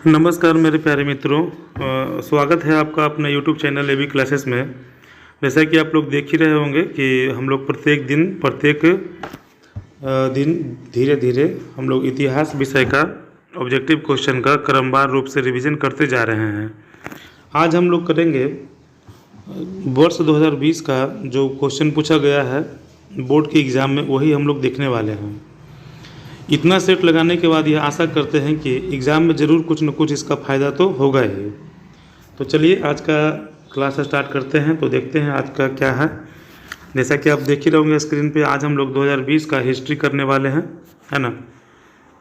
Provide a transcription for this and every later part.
नमस्कार मेरे प्यारे मित्रों, स्वागत है आपका अपना YouTube चैनल एबी क्लासेस में। जैसा कि आप लोग देख ही रहे होंगे कि हम लोग प्रत्येक दिन धीरे धीरे हम लोग इतिहास विषय का ऑब्जेक्टिव क्वेश्चन का क्रमवार रूप से रिवीजन करते जा रहे हैं। आज हम लोग करेंगे वर्ष 2020 का जो क्वेश्चन पूछा गया है बोर्ड के एग्ज़ाम में, वही हम लोग देखने वाले हैं। इतना सेट लगाने के बाद यह आशा करते हैं कि एग्ज़ाम में ज़रूर कुछ न कुछ इसका फ़ायदा तो होगा ही। तो चलिए आज का क्लास स्टार्ट करते हैं। तो देखते हैं आज का क्या है। जैसा कि आप देख ही रहोगे स्क्रीन पे, आज हम लोग 2020 का हिस्ट्री करने वाले हैं, है ना।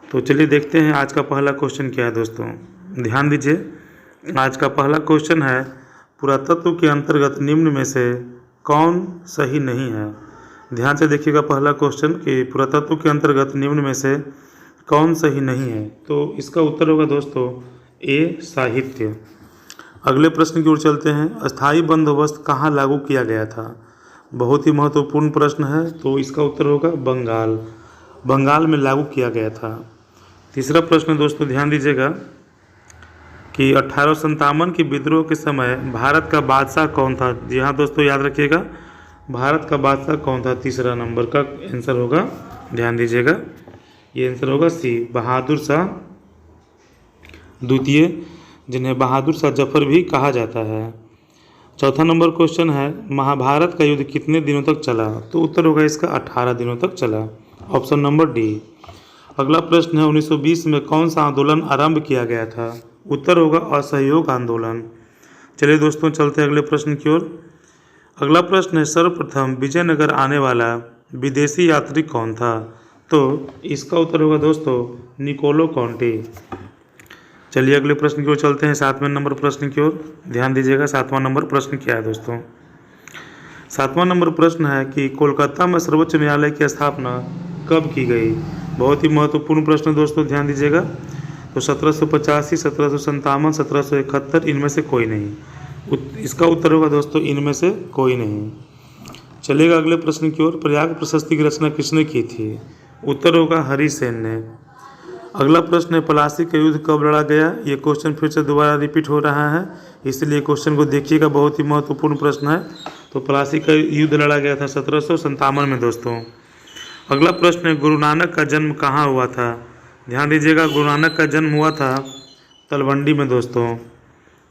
तो चलिए देखते हैं आज का पहला क्वेश्चन क्या है। दोस्तों ध्यान दीजिए, आज का पहला क्वेश्चन है पुरातत्व के अंतर्गत निम्न में से कौन सही नहीं है। ध्यान से देखिएगा पहला क्वेश्चन कि पुरातत्व के अंतर्गत निम्न में से कौन सही नहीं है। तो इसका उत्तर होगा दोस्तों ए, साहित्य। अगले प्रश्न की ओर चलते हैं। अस्थाई बंदोबस्त कहाँ लागू किया गया था। बहुत ही महत्वपूर्ण प्रश्न है। तो इसका उत्तर होगा बंगाल में लागू किया गया था। तीसरा प्रश्न दोस्तों ध्यान दीजिएगा कि 1857 के विद्रोह के समय भारत का बादशाह कौन था। जी हाँ दोस्तों, याद रखिएगा भारत का बादशाह कौन था। तीसरा नंबर का आंसर होगा, ध्यान दीजिएगा, ये आंसर होगा सी, बहादुर शाह द्वितीय, जिन्हें बहादुर शाह जफर भी कहा जाता है। चौथा नंबर क्वेश्चन है महाभारत का युद्ध कितने दिनों तक चला। तो उत्तर होगा इसका 18 दिनों तक चला, ऑप्शन नंबर डी। अगला प्रश्न है 1920 में कौन सा आंदोलन आरंभ किया गया था। उत्तर होगा असहयोग आंदोलन। चलिए दोस्तों चलते हैं अगले प्रश्न की ओर। अगला प्रश्न है सर्वप्रथम विजयनगर आने वाला विदेशी यात्री कौन था। तो इसका उत्तर होगा दोस्तों निकोलो कॉन्टे। चलिए अगले प्रश्न की ओर चलते हैं, 7वें नंबर प्रश्न की ओर। ध्यान दीजिएगा 7वां नंबर प्रश्न क्या है दोस्तों। 7वां नंबर प्रश्न है कि कोलकाता में सर्वोच्च न्यायालय की स्थापना कब की गई। बहुत ही महत्वपूर्ण प्रश्न दोस्तों, ध्यान दीजिएगा। तो 1785, 1757, 1771, इनमें से कोई नहीं। इसका उत्तर होगा दोस्तों इनमें से कोई नहीं। चलेगा अगले प्रश्न की ओर। प्रयाग प्रशस्ति की रचना किसने की थी। उत्तर होगा हरिसेन ने। अगला प्रश्न है प्लासी का युद्ध कब लड़ा गया। ये क्वेश्चन फिर से दोबारा रिपीट हो रहा है, इसलिए क्वेश्चन को देखिएगा, बहुत ही महत्वपूर्ण प्रश्न है। तो प्लासी का युद्ध लड़ा गया था 1757 में दोस्तों। अगला प्रश्न है गुरु नानक का जन्म कहाँ हुआ था। ध्यान दीजिएगा गुरु नानक का जन्म हुआ था तलवंडी में दोस्तों।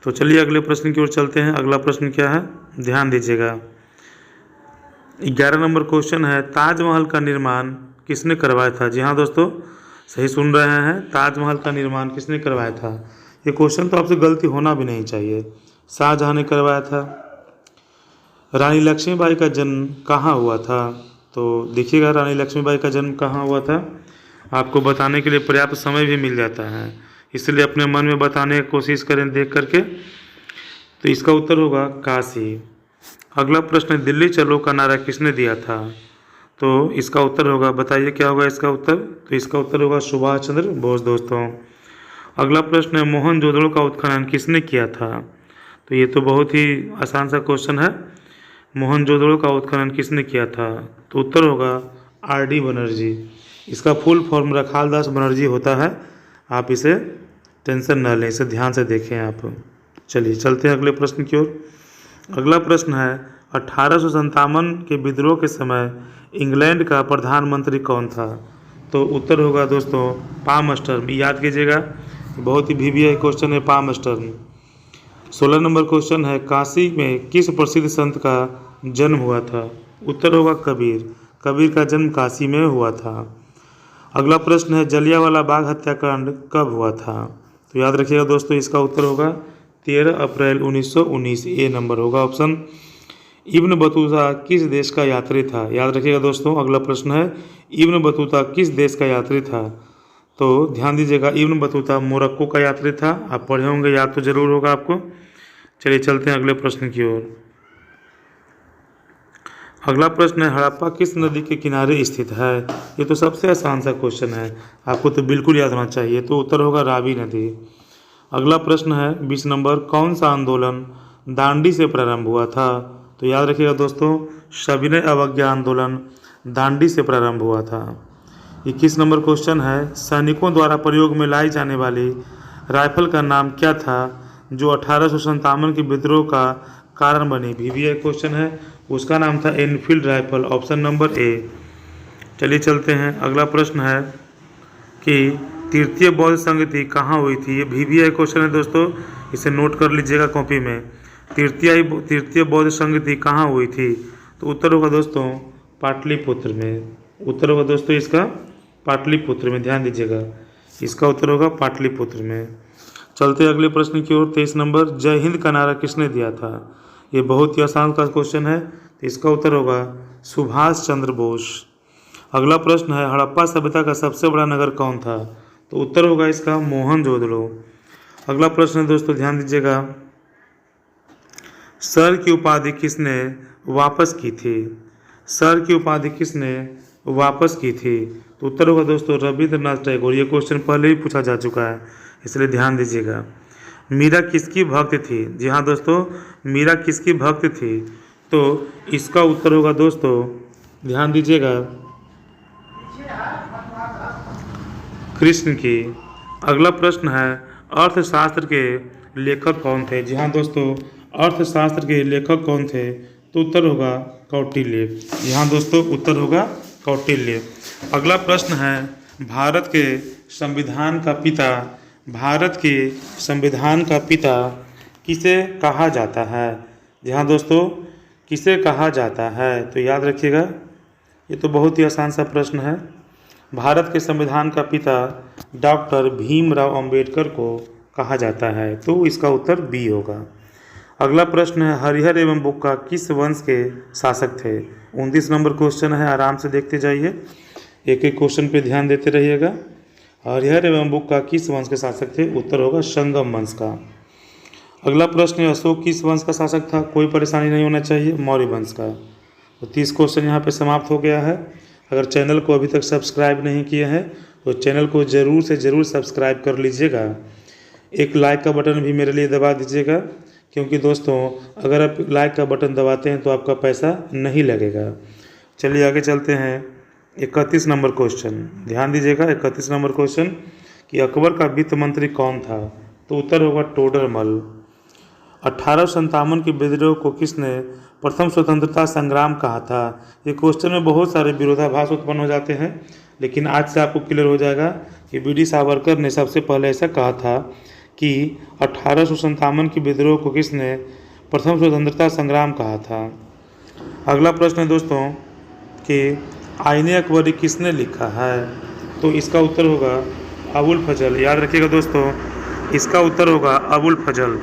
तो चलिए अगले प्रश्न की ओर चलते हैं। अगला प्रश्न क्या है, ध्यान दीजिएगा। 11 नंबर क्वेश्चन है ताजमहल का निर्माण किसने करवाया था। जी हाँ दोस्तों, सही सुन रहे हैं, ताजमहल का निर्माण किसने करवाया था। ये क्वेश्चन तो आपसे गलती होना भी नहीं चाहिए। शाहजहां ने करवाया था। रानी लक्ष्मीबाई का जन्म कहाँ हुआ था। तो देखिएगा रानी लक्ष्मीबाई का जन्म कहाँ हुआ था, आपको बताने के लिए पर्याप्त समय भी मिल जाता है, इसलिए अपने मन में बताने की कोशिश करें देख करके। तो इसका उत्तर होगा काशी। अगला प्रश्न है दिल्ली चलो का नारा किसने दिया था। तो इसका उत्तर होगा, बताइए क्या होगा इसका उत्तर। तो इसका उत्तर होगा सुभाष चंद्र बोस दोस्तों। अगला प्रश्न है मोहनजोदड़ो का उत्खनन किसने किया था। तो ये तो बहुत ही आसान सा क्वेश्चन है, मोहनजोदड़ो का उत्खनन किसने किया था। तो उत्तर होगा आर.डी. बनर्जी। इसका फुल फॉर्म रखालदास बनर्जी होता है, आप इसे टेंशन न लें, इसे ध्यान से देखें आप। चलिए चलते हैं अगले प्रश्न की ओर। अगला प्रश्न है 1857 के विद्रोह के समय इंग्लैंड का प्रधानमंत्री कौन था। तो उत्तर होगा दोस्तों पामस्टर्न। याद कीजिएगा, बहुत ही वीवीआई क्वेश्चन है पामस्टर्न। 16 नंबर क्वेश्चन है काशी में किस प्रसिद्ध संत का जन्म हुआ था। उत्तर होगा कबीर का जन्म काशी में हुआ था। अगला प्रश्न है जलियांवाला बाग हत्याकांड कब हुआ था। तो याद रखिएगा दोस्तों इसका उत्तर होगा 13 अप्रैल 1919, ए नंबर होगा ऑप्शन। इब्न बतूता किस देश का यात्री था। याद रखिएगा दोस्तों अगला प्रश्न है इब्न बतूता किस देश का यात्री था। तो ध्यान दीजिएगा इब्न बतूता मोरक्को का यात्री था। आप पढ़े होंगे, याद तो जरूर होगा आपको। चलिए चलते हैं अगले प्रश्न की ओर। अगला प्रश्न है हड़प्पा किस नदी के किनारे स्थित है। ये तो सबसे आसान सा क्वेश्चन है, आपको तो बिल्कुल याद होना चाहिए। तो उत्तर होगा रावी नदी। अगला प्रश्न है 20 नंबर कौन सा आंदोलन दांडी से प्रारंभ हुआ था। तो याद रखिएगा दोस्तों सविनय अवज्ञा आंदोलन दांडी से प्रारंभ हुआ था। 21 नंबर क्वेश्चन है सैनिकों द्वारा प्रयोग में लाई जाने वाली राइफल का नाम क्या था जो 1857 के विद्रोह का कारण बनी? VVI क्वेश्चन है, उसका नाम था Enfield rifle, option number A. चलिए चलते हैं, अगला प्रश्न है कि तृतीय बौद्ध संगति कहाँ हुई थी? ये VVI क्वेश्चन है दोस्तों, इसे नोट कर लीजिएगा कॉपी में। तृतीय बौद्ध संगति कहाँ हुई थी? तो उत्तर होगा दोस्तों पाटलिपुत्र में। उत्तर होगा दोस्तों इसका पाटलिपुत्र में, ध्यान दीजिएगा, इसका उत्तर होगा पाटलिपुत्र में। चलते अगले प्रश्न की ओर, 23 नंबर, जय हिंद का नारा किसने दिया था? ये बहुत ही आसान का क्वेश्चन है, तो इसका उत्तर होगा सुभाष चंद्र बोस। अगला प्रश्न है, हड़प्पा सभ्यता का सबसे बड़ा नगर कौन था? तो उत्तर होगा इसका मोहनजोदड़ो। अगला प्रश्न है दोस्तों, ध्यान दीजिएगा, सर की उपाधि किसने वापस की थी? सर की उपाधि किसने वापस की थी? तो उत्तर होगा दोस्तों रविंद्रनाथ टैगोर। ये क्वेश्चन पहले ही पूछा जा चुका है, इसलिए ध्यान दीजिएगा। मीरा किसकी भक्त थी? जी हाँ दोस्तों, मीरा किसकी भक्त थी? तो इसका उत्तर होगा दोस्तों, ध्यान दीजिएगा, कृष्ण की। अगला प्रश्न है, अर्थशास्त्र के लेखक कौन थे? जी हाँ दोस्तों, अर्थशास्त्र के लेखक कौन थे? तो उत्तर होगा कौटिल्य। जी हाँ दोस्तों, उत्तर होगा कौटिल्य। अगला प्रश्न है, भारत के संविधान का पिता, भारत के संविधान का पिता किसे कहा जाता है? जी हाँ दोस्तों, किसे कहा जाता है? तो याद रखिएगा, ये तो बहुत ही आसान सा प्रश्न है। भारत के संविधान का पिता डॉक्टर भीमराव अंबेडकर को कहा जाता है, तो इसका उत्तर बी होगा। अगला प्रश्न है, हरिहर एवं बुक्का किस वंश के शासक थे? 29 नंबर क्वेश्चन है, आराम से देखते जाइए, एक एक क्वेश्चन पे ध्यान देते रहिएगा। हरिहर एवं बुक्का किस वंश के शासक थे? उत्तर होगा संगम वंश का। अगला प्रश्न है, अशोक किस वंश का शासक था? कोई परेशानी नहीं होना चाहिए, मौर्य वंश का। तो 30 क्वेश्चन यहाँ पे समाप्त हो गया है। अगर चैनल को अभी तक सब्सक्राइब नहीं किए हैं तो चैनल को ज़रूर से ज़रूर सब्सक्राइब कर लीजिएगा। एक लाइक का बटन भी मेरे लिए दबा दीजिएगा, क्योंकि दोस्तों अगर आप लाइक का बटन दबाते हैं तो आपका पैसा नहीं लगेगा। चलिए आगे चलते हैं, 31 नंबर क्वेश्चन, ध्यान दीजिएगा, 31 नंबर क्वेश्चन कि अकबर का वित्त मंत्री कौन था? तो उत्तर होगा टोडरमल। 1857 के विद्रोह को किसने प्रथम स्वतंत्रता संग्राम कहा था? ये क्वेश्चन में बहुत सारे विरोधाभास उत्पन्न हो जाते हैं, लेकिन आज से आपको क्लियर हो जाएगा कि BD सावरकर ने सबसे पहले ऐसा कहा था कि 1857 के विद्रोह को किसने प्रथम स्वतंत्रता संग्राम कहा था। अगला प्रश्न है दोस्तों कि आईने अकबरी किसने लिखा है? तो इसका उत्तर होगा अबुल फजल। याद रखिएगा दोस्तों, इसका उत्तर होगा अबुल फजल।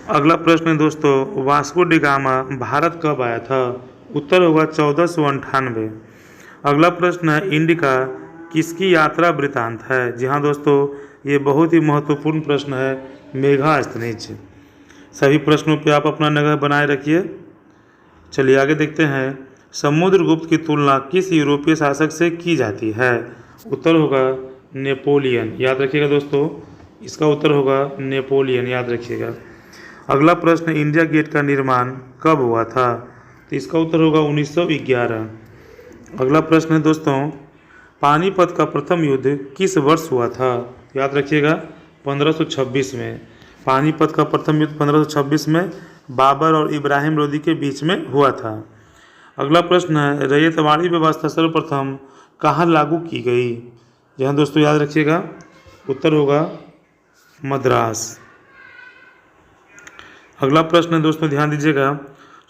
अगला प्रश्न है दोस्तों, वास्को डी गामा भारत कब आया था? उत्तर होगा 1498। अगला प्रश्न है, इंडिका किसकी यात्रा वृतांत है? जी हाँ दोस्तों, ये बहुत ही महत्वपूर्ण प्रश्न है, मेगास्थनीज। सभी प्रश्नों पे आप अपना निगाह बनाए रखिए। चलिए आगे देखते हैं, समुद्रगुप्त की तुलना किस यूरोपीय शासक से की जाती है? उत्तर होगा नेपोलियन। याद रखिएगा दोस्तों, इसका उत्तर होगा नेपोलियन, याद रखिएगा। अगला प्रश्न, इंडिया गेट का निर्माण कब हुआ था? तो इसका उत्तर होगा 1911। अगला प्रश्न है दोस्तों, पानीपत का प्रथम युद्ध किस वर्ष हुआ था? याद रखिएगा 1526 में। पानीपत का प्रथम युद्ध 1526 में बाबर और इब्राहिम लोदी के बीच में हुआ था। अगला प्रश्न है, रैयतवाड़ी व्यवस्था सर्वप्रथम कहाँ लागू की गई? यहाँ दोस्तों याद रखिएगा, उत्तर होगा मद्रास। अगला प्रश्न है दोस्तों, ध्यान दीजिएगा,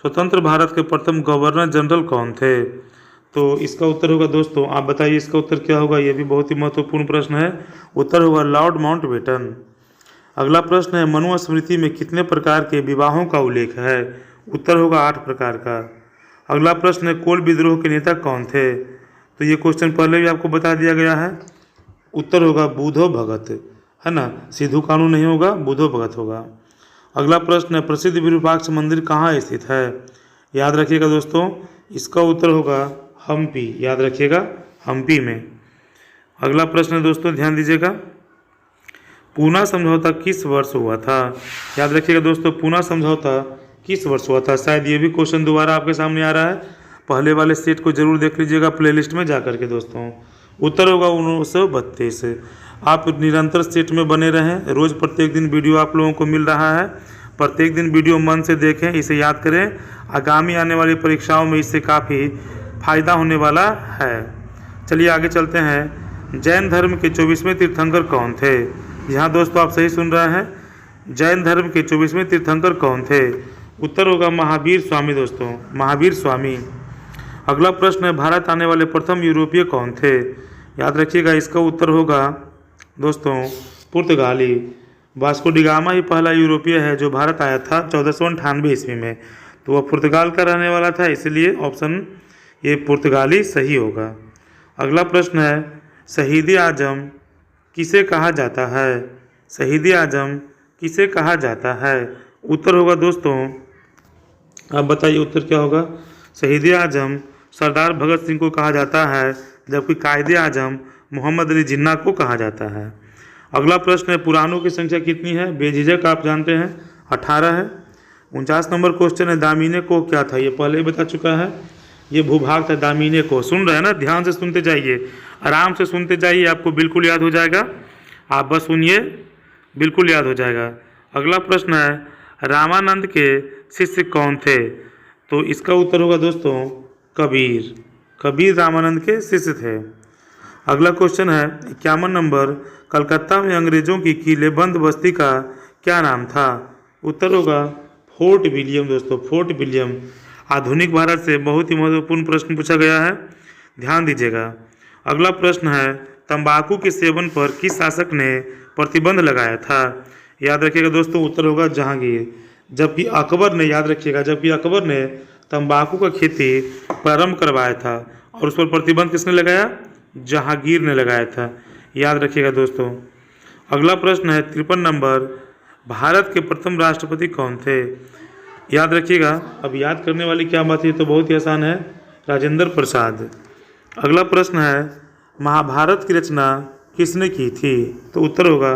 स्वतंत्र भारत के प्रथम गवर्नर जनरल कौन थे? तो इसका उत्तर होगा दोस्तों, आप बताइए इसका उत्तर क्या होगा? ये भी बहुत ही महत्वपूर्ण प्रश्न है, उत्तर होगा लॉर्ड माउंटबेटन। अगला प्रश्न है, मनुस्मृति में कितने प्रकार के विवाहों का उल्लेख है? उत्तर होगा 8 प्रकार का। अगला प्रश्न है, कोल विद्रोह के नेता कौन थे? तो ये क्वेश्चन पहले भी आपको बता दिया गया है, उत्तर होगा बुधो भगत, है ना, सिद्धू कानू नहीं होगा, बुधो भगत होगा। अगला प्रश्न है, प्रसिद्ध विरूपाक्ष मंदिर कहाँ स्थित है? याद रखिएगा दोस्तों, इसका उत्तर होगा हम्पी। याद रखिएगा, हम्पी में। अगला प्रश्न है दोस्तों, ध्यान दीजिएगा, पूना समझौता किस वर्ष हुआ था? याद रखिएगा दोस्तों, पूना समझौता किस वर्ष हुआ था? शायद ये भी क्वेश्चन दोबारा आपके सामने आ रहा है, पहले वाले सेट को जरूर देख लीजिएगा प्लेलिस्ट में जा करके दोस्तों। उत्तर होगा 1932। आप निरंतर सेट में बने रहें, रोज़ प्रत्येक दिन वीडियो आप लोगों को मिल रहा है, प्रत्येक दिन वीडियो मन से देखें, इसे याद करें, आगामी आने वाली परीक्षाओं में इससे काफ़ी फायदा होने वाला है। चलिए आगे चलते हैं। जैन धर्म के 24वें तीर्थंकर कौन थे? यहाँ दोस्तों आप सही सुन रहे हैं, जैन धर्म के 24वें तीर्थंकर कौन थे? उत्तर होगा महावीर स्वामी दोस्तों, महावीर स्वामी। अगला प्रश्न है, भारत आने वाले प्रथम यूरोपीय कौन थे? याद रखिएगा, इसका उत्तर होगा दोस्तों पुर्तगाली। वास्को डी गामा ही पहला यूरोपीय है जो भारत आया था 1498 ईस्वी में, तो वह पुर्तगाल का रहने वाला था, इसलिए ऑप्शन ये पुर्तगाली सही होगा। अगला प्रश्न है, शहीद आजम किसे कहा जाता है? शहीद आजम किसे कहा जाता है? उत्तर होगा दोस्तों, आप बताइए उत्तर क्या होगा? शहीद आजम सरदार भगत सिंह को कहा जाता है, जबकि कायदे आजम मोहम्मद अली जिन्ना को कहा जाता है। अगला प्रश्न है, पुराणों की संख्या कितनी है? बेझिझक आप जानते हैं 18 है। 49 नंबर क्वेश्चन है, दामिने को क्या था? ये पहले ही बता चुका है, ये भूभाग था दामिने को। सुन रहे हैं ना, ध्यान से सुनते जाइए, आराम से सुनते जाइए, आपको बिल्कुल याद हो जाएगा। आप बस सुनिए, बिल्कुल याद हो जाएगा। अगला प्रश्न है, रामानंद के शिष्य कौन थे? तो इसका उत्तर होगा दोस्तों कबीर। कबीर रामानंद के शिष्य थे। अगला क्वेश्चन है 51 नंबर, कलकत्ता में अंग्रेजों की किलेबंद बस्ती का क्या नाम था? उत्तर होगा फोर्ट विलियम दोस्तों, फोर्ट विलियम। आधुनिक भारत से बहुत ही महत्वपूर्ण प्रश्न पूछा गया है, ध्यान दीजिएगा। अगला प्रश्न है, तंबाकू के सेवन पर किस शासक ने प्रतिबंध लगाया था? याद रखिएगा दोस्तों, उत्तर होगा जहांगीर। जबकि अकबर ने, याद रखिएगा, जबकि अकबर ने तंबाकू का खेती प्रारंभ करवाया था और उस पर प्रतिबंध किसने लगाया? जहांगीर ने लगाया था। याद रखिएगा दोस्तों। अगला प्रश्न है 53 नंबर, भारत के प्रथम राष्ट्रपति कौन थे? याद रखिएगा, अब याद करने वाली क्या बात है, तो बहुत ही आसान है, राजेंद्र प्रसाद। अगला प्रश्न है, महाभारत की रचना किसने की थी? तो उत्तर होगा,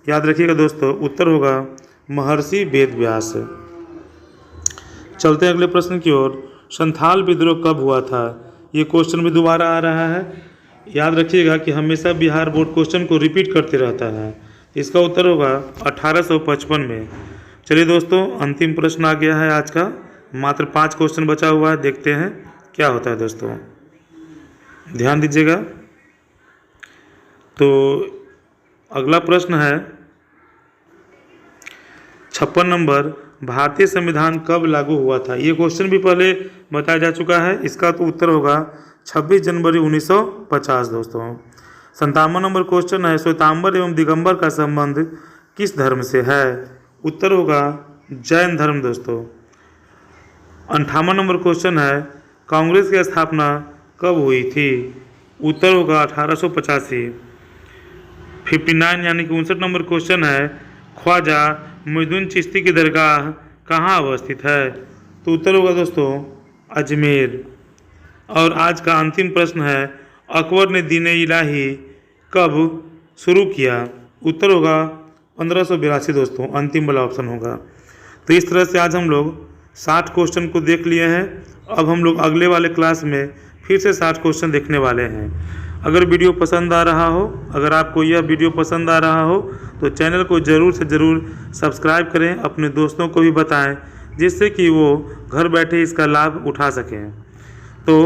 याद रखिएगा दोस्तों, उत्तर होगा महर्षि वेदव्यास। चलते हैं अगले प्रश्न की ओर। संथाल विद्रोह कब हुआ था? ये क्वेश्चन भी दोबारा आ रहा है। याद रखिएगा कि हमेशा बिहार बोर्ड क्वेश्चन को रिपीट करते रहता है। इसका उत्तर होगा 1855 में। चलिए दोस्तों, अंतिम प्रश्न आ गया है आज का, मात्र 5 क्वेश्चन बचा हुआ है, देखते हैं क्या होता है दोस्तों, ध्यान दीजिएगा। तो अगला प्रश्न है 56 नंबर, भारतीय संविधान कब लागू हुआ था? ये क्वेश्चन भी पहले बताया जा चुका है, इसका तो उत्तर होगा 26 जनवरी 1950 दोस्तों। 57 नंबर क्वेश्चन है, श्वेतांबर एवं दिगंबर का संबंध किस धर्म से है? उत्तर होगा जैन धर्म दोस्तों। 58 नंबर क्वेश्चन है, कांग्रेस की स्थापना कब हुई थी? उत्तर होगा 1885। 59 यानी कि 59 नंबर क्वेश्चन है, ख्वाजा मोइनुद्दीन चिश्ती की दरगाह कहाँ अवस्थित है? तो उत्तर होगा दोस्तों अजमेर। और आज का अंतिम प्रश्न है, अकबर ने दीन इलाही कब शुरू किया? उत्तर होगा 1582 दोस्तों, अंतिम वाला ऑप्शन होगा। तो इस तरह से आज हम लोग 60 क्वेश्चन को देख लिए हैं। अब हम लोग अगले वाले क्लास में फिर से 60 क्वेश्चन देखने वाले हैं। अगर वीडियो पसंद आ रहा हो, अगर आपको यह वीडियो पसंद आ रहा हो तो चैनल को ज़रूर से ज़रूर सब्सक्राइब करें, अपने दोस्तों को भी बताएं, जिससे कि वो घर बैठे इसका लाभ उठा सकें। तो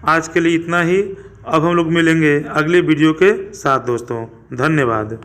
आज के लिए इतना ही, अब हम लोग मिलेंगे अगले वीडियो के साथ दोस्तों, धन्यवाद।